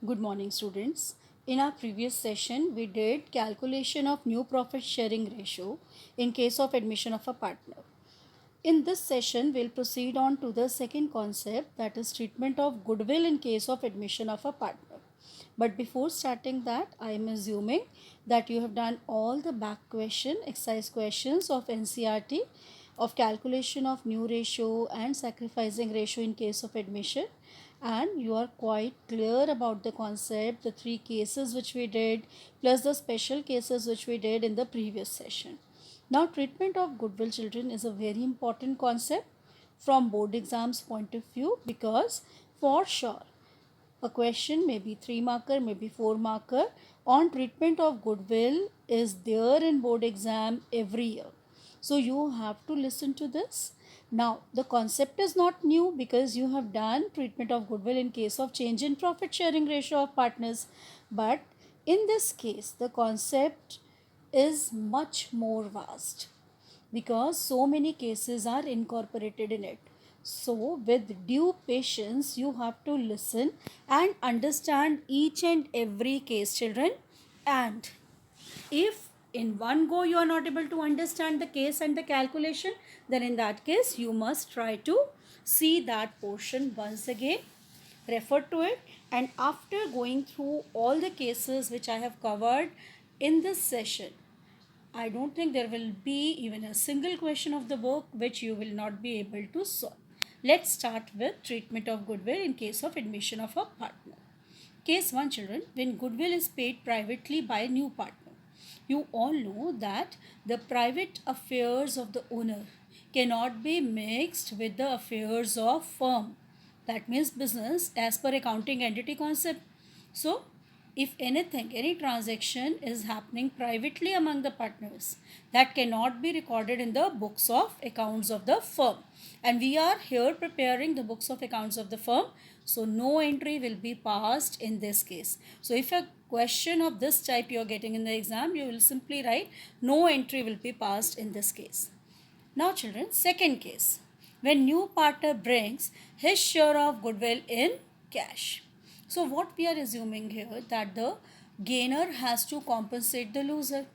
Good morning, students. In our previous session, we did calculation of new profit sharing ratio in case of admission of a partner. In this session, we'll proceed on to the second concept, that is treatment of goodwill in case of admission of a partner. But before starting that, I am assuming that you have done all the back question, exercise questions of NCRT of calculation of new ratio and sacrificing ratio in case of admission, and you are quite clear about the concept, the three cases which we did plus the special cases which we did in the previous session. Now treatment of goodwill, children, is a very important concept from board exams point of view, because for sure a question, maybe 3 marker, maybe 4 marker, on treatment of goodwill is there in board exam every year. So you have to listen to this. Now the concept is not new because you have done treatment of goodwill in case of change in profit sharing ratio of partners. But in this case, the concept is much more vast because so many cases are incorporated in it. So, with due patience, you have to listen and understand each and every case, children. And if in one go you are not able to understand the case and the calculation, then in that case, you must try to see that portion once again, refer to it, and after going through all the cases which I have covered in this session, I don't think there will be even a single question of the book which you will not be able to solve. Let's start with treatment of goodwill in case of admission of a partner. Case 1, children, when goodwill is paid privately by a new partner. You all know that the private affairs of the owner cannot be mixed with the affairs of firm. That means business as per accounting entity concept. So, if anything, any transaction is happening privately among the partners, that cannot be recorded in the books of accounts of the firm. And we are here preparing the books of accounts of the firm. So no entry will be passed in this case. So if a question of this type you are getting in the exam, you will simply write no entry will be passed in this case. Now children, second case, when new partner brings his share of goodwill in cash. So what we are assuming here, that the gainer has to compensate the loser.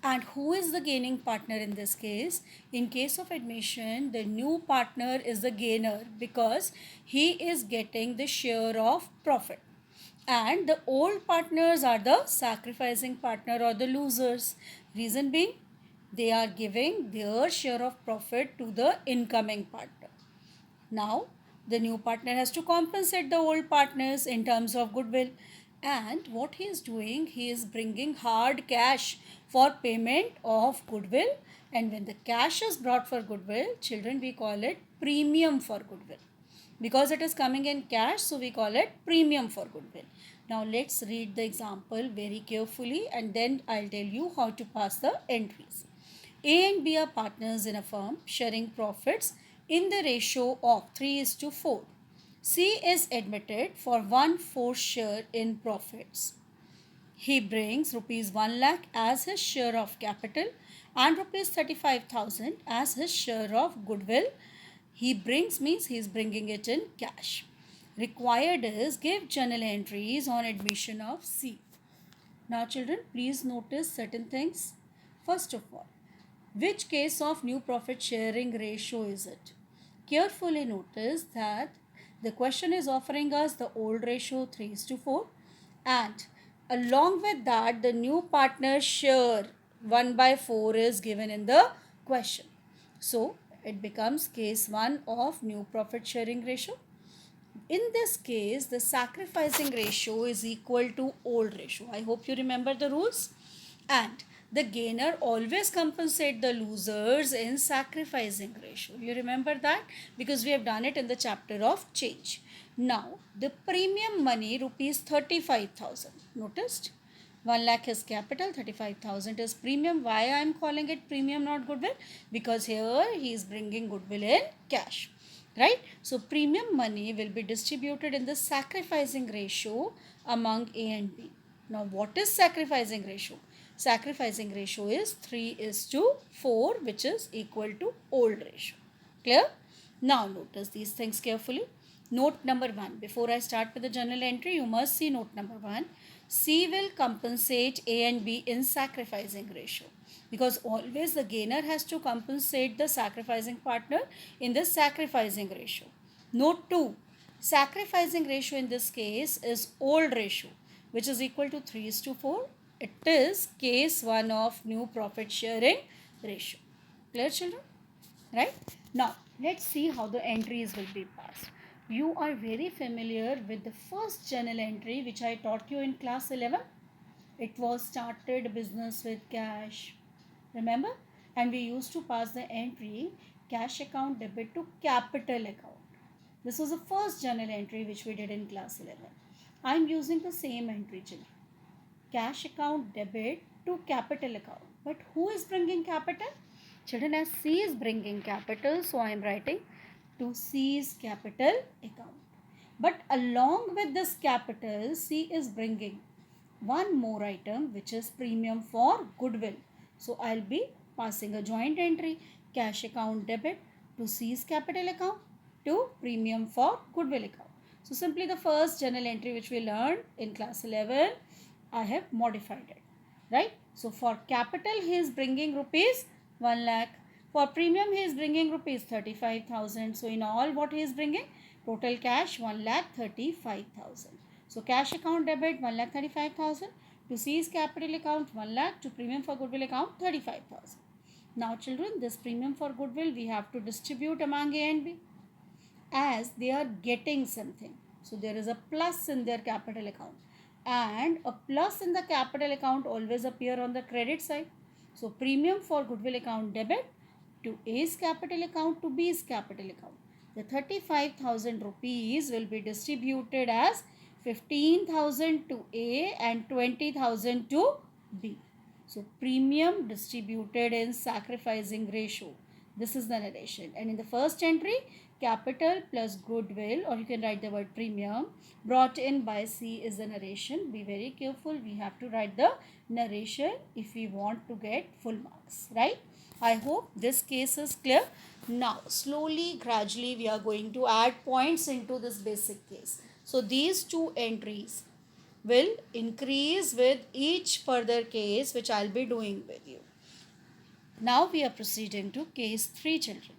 And who is the gaining partner in this case? In case of admission, the new partner is the gainer because he is getting the share of profit. And the old partners are the sacrificing partner or the losers. Reason being, they are giving their share of profit to the incoming partner. Now, the new partner has to compensate the old partners in terms of goodwill. And what he is doing, he is bringing hard cash for payment of goodwill. And when the cash is brought for goodwill, children, we call it premium for goodwill. Because it is coming in cash, so we call it premium for goodwill. Now let's read the example very carefully and then I'll tell you how to pass the entries. A and B are partners in a firm sharing profits in the ratio of 3:4. C is admitted for 1/4 share in profits. He brings rupees 1 lakh as his share of capital and rupees 35,000 as his share of goodwill. He brings means he is bringing it in cash. Required is give journal entries on admission of C. Now children, please notice certain things. First of all, which case of new profit sharing ratio is it? Carefully notice that the question is offering us the old ratio 3:4, and along with that the new partner share 1/4 is given in the question. So it becomes case 1 of new profit sharing ratio. In this case, the sacrificing ratio is equal to old ratio. I hope you remember the rules. And the gainer always compensate the losers in sacrificing ratio. You remember that because we have done it in the chapter of change. Now, the premium money rupees 35,000. Noticed? 1 lakh is capital, 35,000 is premium. Why I am calling it premium, not goodwill? Because here he is bringing goodwill in cash. Right? So premium money will be distributed in the sacrificing ratio among A and B. Now what is sacrificing ratio? Sacrificing ratio is 3:4, which is equal to old ratio. Clear? Now notice these things carefully. Note number 1. Before I start with the journal entry, you must see note number 1. C will compensate A and B in sacrificing ratio, because always the gainer has to compensate the sacrificing partner in the sacrificing ratio. Note 2. Sacrificing ratio in this case is old ratio, which is equal to 3:4. It is case 1 of new profit sharing ratio. Clear, children? Right? Now, let's see how the entries will be passed. You are very familiar with the first journal entry which I taught you in class 11. It was started business with cash. Remember? And we used to pass the entry cash account debit to capital account. This was the first journal entry which we did in class 11. I am using the same entry, children. Cash account debit to capital account. But who is bringing capital? Children, as C is bringing capital, so I am writing to C's capital account. But along with this capital, C is bringing one more item, which is premium for goodwill. So I'll be passing a joint entry, cash account debit to C's capital account to premium for goodwill account. So simply the first journal entry which we learned in class 11, I have modified it, right? So for capital he is bringing rupees 1 lakh. For premium he is bringing rupees 35,000. So in all what he is bringing? Total cash 1,35,000. So cash account debit 1,35,000 to C's capital account 1 lakh, to premium for goodwill account 35,000. Now children, this premium for goodwill we have to distribute among A and B, as they are getting something. So there is a plus in their capital account, and a plus in the capital account always appear on the credit side. So premium for goodwill account debit to A's capital account to B's capital account. The 35,000 rupees will be distributed as 15,000 to A and 20,000 to B. So premium distributed in sacrificing ratio. This is the narration. And in the first entry, capital plus goodwill, or you can write the word premium, brought in by C is the narration. Be very careful. We have to write the narration if we want to get full marks, right? I hope this case is clear. Now, slowly, gradually, we are going to add points into this basic case. So, these two entries will increase with each further case which I'll be doing with you. Now, we are proceeding to case 3, children.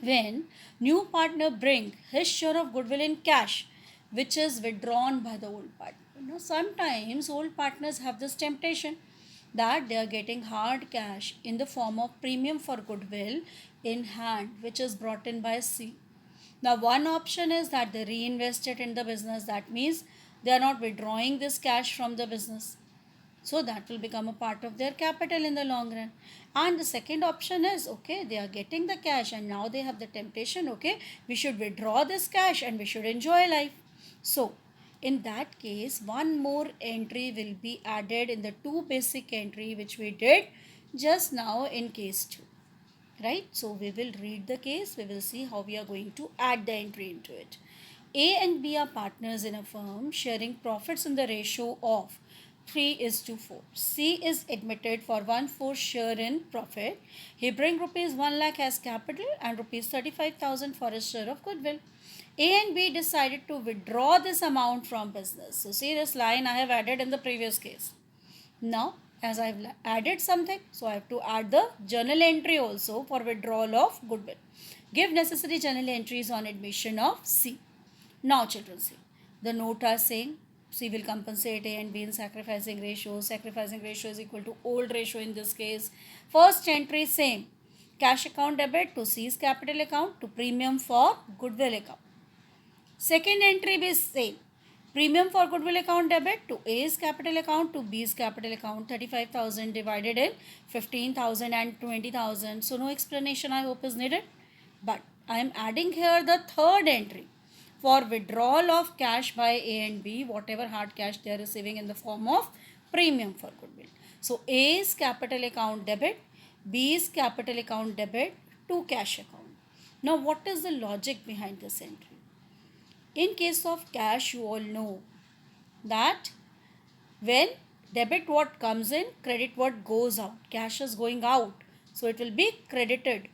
When new partner bring his share of goodwill in cash, which is withdrawn by the old partner. Now, sometimes old partners have this temptation that they are getting hard cash in the form of premium for goodwill in hand, which is brought in by C. Now, one option is that they reinvest it in the business. That means they are not withdrawing this cash from the business. So that will become a part of their capital in the long run. And the second option is, okay, they are getting the cash and now they have the temptation, okay, we should withdraw this cash and we should enjoy life. So in that case, one more entry will be added in the two basic entry which we did just now in case 2. Right? So we will read the case. We will see how we are going to add the entry into it. A and B are partners in a firm sharing profits in the ratio of 3:4. C is admitted for 1/4 share in profit. He bring rupees 1 lakh as capital and rupees 35,000 for his share of goodwill. A and B decided to withdraw this amount from business. So see this line I have added in the previous case. Now, as I have added something, so I have to add the journal entry also for withdrawal of goodwill. Give necessary journal entries on admission of C. Now, children, see, the note are saying C will compensate A and B in sacrificing ratio. Sacrificing ratio is equal to old ratio in this case. First entry same. Cash account debit to C's capital account to premium for goodwill account. Second entry is same. Premium for goodwill account debit to A's capital account to B's capital account. 35,000 divided in 15,000 and 20,000. So no explanation I hope is needed. But I am adding here the third entry for withdrawal of cash by A and B, whatever hard cash they are receiving in the form of premium for goodwill. So A's capital account debit, B's capital account debit to cash account. Now what is the logic behind this entry? In case of cash, you all know that when debit what comes in, credit what goes out. Cash is going out, so it will be credited.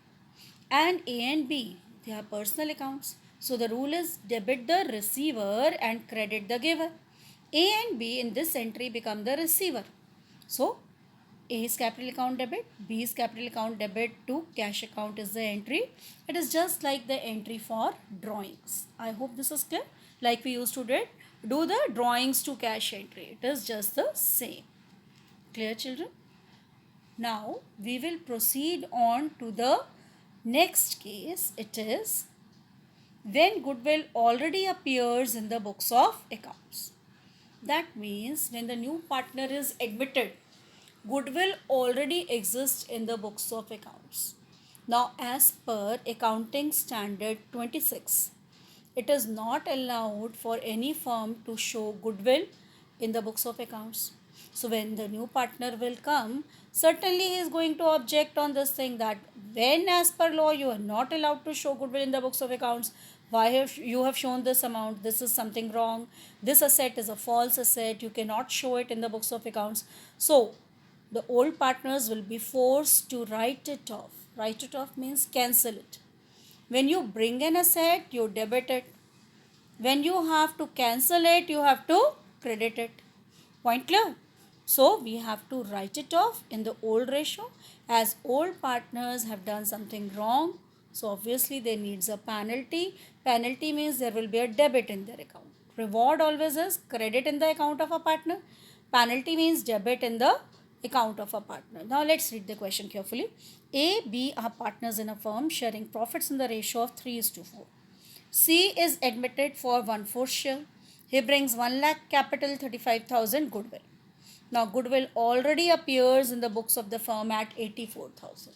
And A and B, they are personal accounts. So the rule is debit the receiver and credit the giver. A and B in this entry become the receiver. So A is capital account debit, B is capital account debit to cash account is the entry. It is just like the entry for drawings. I hope this is clear. Like we used to do the drawings to cash entry. It is just the same. Clear, children? Now we will proceed on to the next case. It is when goodwill already appears in the books of accounts. That means when the new partner is admitted, goodwill already exists in the books of accounts. Now, as per Accounting Standard 26, it is not allowed for any firm to show goodwill in the books of accounts. So, when the new partner will come, certainly he is going to object on this thing that when, as per law, you are not allowed to show goodwill in the books of accounts, why have you have shown this amount? This is something wrong. This asset is a false asset. You cannot show it in the books of accounts. So, the old partners will be forced to write it off. Write it off means cancel it. When you bring an asset, you debit it. When you have to cancel it, you have to credit it. Point clear? So we have to write it off in the old ratio as old partners have done something wrong. So obviously there needs a penalty. Penalty means there will be a debit in their account. Reward always is credit in the account of a partner. Penalty means debit in the account of a partner. Now let's read the question carefully. A, B are partners in a firm sharing profits in the ratio of 3:4. C is admitted for 1/4 share. He brings 1 lakh capital, 35,000 goodwill. Now goodwill already appears in the books of the firm at 84,000.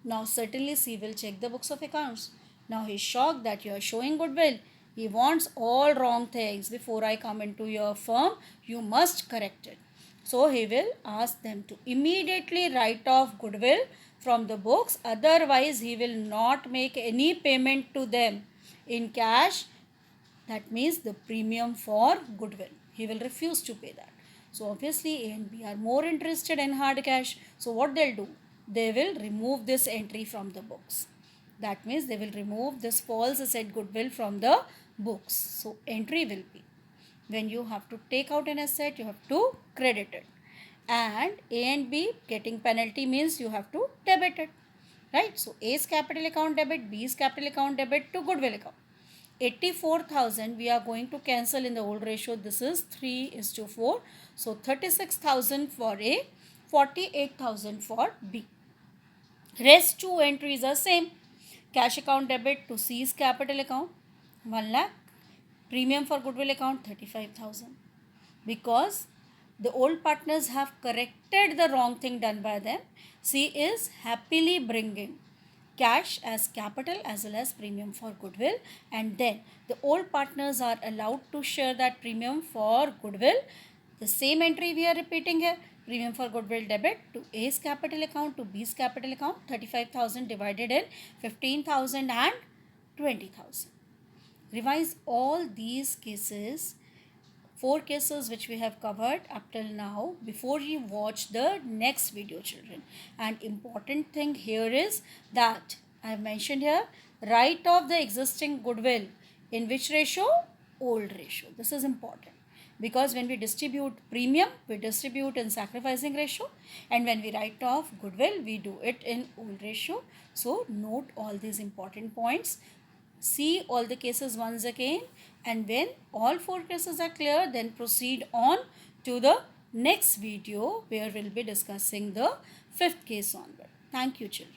Now certainly C will check the books of accounts. Now he is shocked that you are showing goodwill. He wants all wrong things. Before I come into your firm, you must correct it. So he will ask them to immediately write off goodwill from the books. Otherwise, he will not make any payment to them in cash. That means the premium for goodwill. He will refuse to pay that. So obviously A and B are more interested in hard cash. So what they'll do? They will remove this entry from the books. That means they will remove this false asset goodwill from the books. So entry will be when you have to take out an asset, you have to credit it. And A and B getting penalty means you have to debit it. Right? So A's capital account debit, B's capital account debit to goodwill account. 84,000 we are going to cancel in the old ratio. This is 3:4. So 36,000 for A, 48,000 for B. Rest two entries are same. Cash account debit to C's capital account 1 lakh. Premium for goodwill account 35,000. Because the old partners have corrected the wrong thing done by them, C is happily bringing cash as capital as well as premium for goodwill, and then the old partners are allowed to share that premium for goodwill. The same entry we are repeating here. Premium for goodwill debit to A's capital account to B's capital account, 35,000 divided in 15,000 and 20,000. Revise all these cases, 4 cases which we have covered up till now before you watch the next video, children. And important thing here is that I have mentioned here, write off the existing goodwill in which ratio? Old ratio. This is important because when we distribute premium, we distribute in sacrificing ratio, and when we write off goodwill, we do it in old ratio. So note all these important points. See all the cases once again, and when all 4 cases are clear, then proceed on to the next video where we'll be discussing the 5th case onward. Thank you, children.